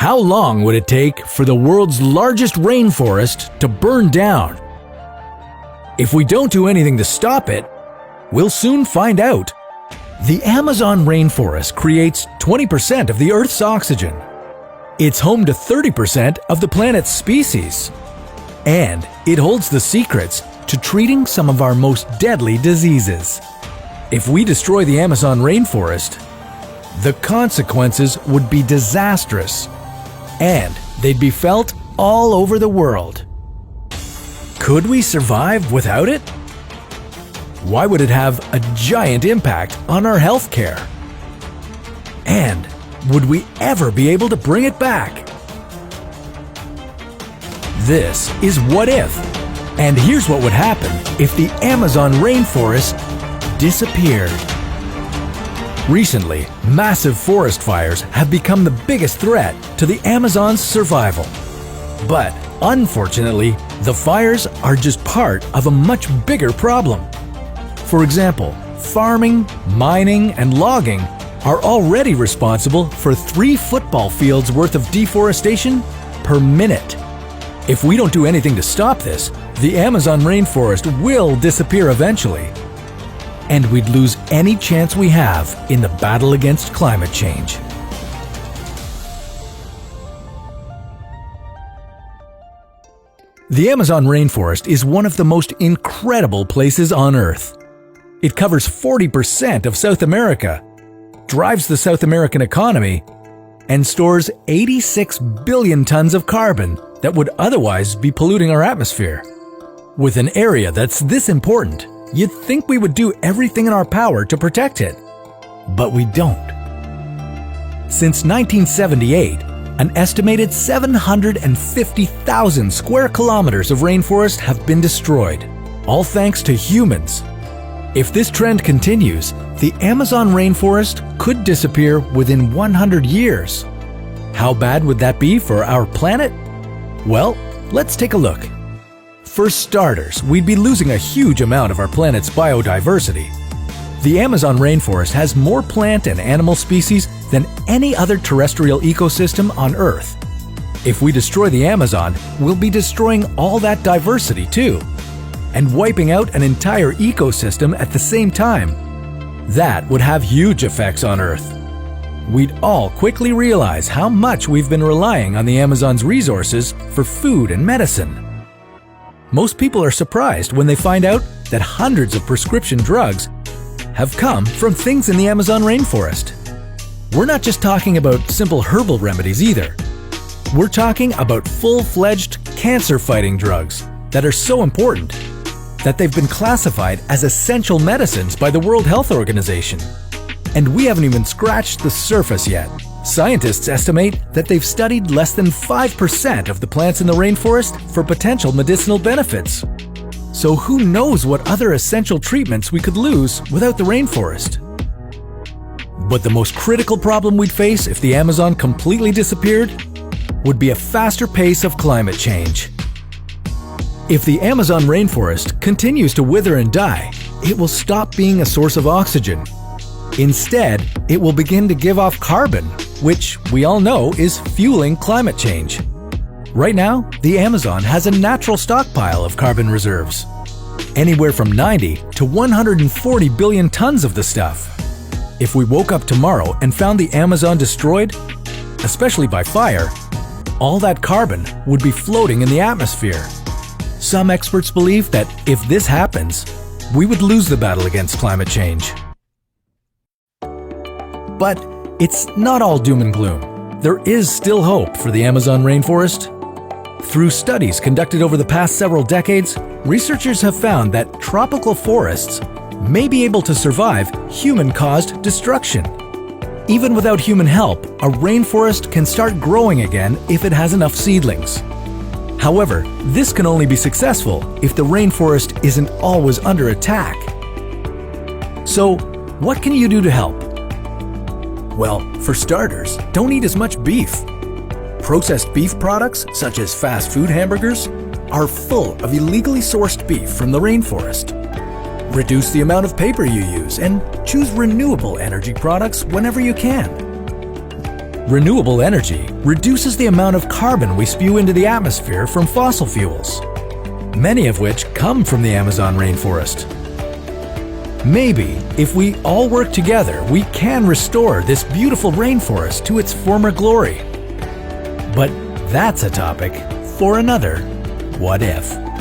How long would it take for the world's largest rainforest to burn down? If we don't do anything to stop it, we'll soon find out. The Amazon rainforest creates 20% of the Earth's oxygen. It's home to 30% of the planet's species. And it holds the secrets to treating some of our most deadly diseases. If we destroy the Amazon rainforest, the consequences would be disastrous, and they'd be felt all over the world. Could we survive without it? Why would it have a giant impact on our healthcare? And would we ever be able to bring it back? This is What If, and here's what would happen if the Amazon rainforest disappeared. Recently, massive forest fires have become the biggest threat to the Amazon's survival. But unfortunately, the fires are just part of a much bigger problem. For example, farming, mining, and logging are already responsible for 3 football fields worth of deforestation per minute. If we don't do anything to stop this, the Amazon rainforest will disappear eventually, and we'd lose any chance we have in the battle against climate change. The Amazon rainforest is one of the most incredible places on Earth. It covers 40% of South America, drives the South American economy, and stores 86 billion tons of carbon that would otherwise be polluting our atmosphere. With an area that's this important, you'd think we would do everything in our power to protect it. But we don't. Since 1978, an estimated 750,000 square kilometers of rainforest have been destroyed, all thanks to humans. If this trend continues, the Amazon rainforest could disappear within 100 years. How bad would that be for our planet? Well, let's take a look. For starters, we'd be losing a huge amount of our planet's biodiversity. The Amazon rainforest has more plant and animal species than any other terrestrial ecosystem on Earth. If we destroy the Amazon, we'll be destroying all that diversity too, and wiping out an entire ecosystem at the same time. That would have huge effects on Earth. We'd all quickly realize how much we've been relying on the Amazon's resources for food and medicine. Most people are surprised when they find out that hundreds of prescription drugs have come from things in the Amazon rainforest. We're not just talking about simple herbal remedies either. We're talking about full-fledged cancer-fighting drugs that are so important that they've been classified as essential medicines by the World Health Organization. And we haven't even scratched the surface yet. Scientists estimate that they've studied less than 5% of the plants in the rainforest for potential medicinal benefits. So who knows what other essential treatments we could lose without the rainforest? But the most critical problem we'd face if the Amazon completely disappeared would be a faster pace of climate change. If the Amazon rainforest continues to wither and die, it will stop being a source of oxygen. Instead, it will begin to give off carbon, which we all know is fueling climate change. Right now, the Amazon has a natural stockpile of carbon reserves, anywhere from 90 to 140 billion tons of the stuff. If we woke up tomorrow and found the Amazon destroyed, especially by fire, all that carbon would be floating in the atmosphere. Some experts believe that if this happens, we would lose the battle against climate change. But it's not all doom and gloom. There is still hope for the Amazon rainforest. Through studies conducted over the past several decades, researchers have found that tropical forests may be able to survive human-caused destruction. Even without human help, a rainforest can start growing again if it has enough seedlings. However, this can only be successful if the rainforest isn't always under attack. So, what can you do to help? Well, for starters, don't eat as much beef. Processed beef products, such as fast food hamburgers, are full of illegally sourced beef from the rainforest. Reduce the amount of paper you use and choose renewable energy products whenever you can. Renewable energy reduces the amount of carbon we spew into the atmosphere from fossil fuels, many of which come from the Amazon rainforest. Maybe, if we all work together, we can restore this beautiful rainforest to its former glory. But that's a topic for another What If.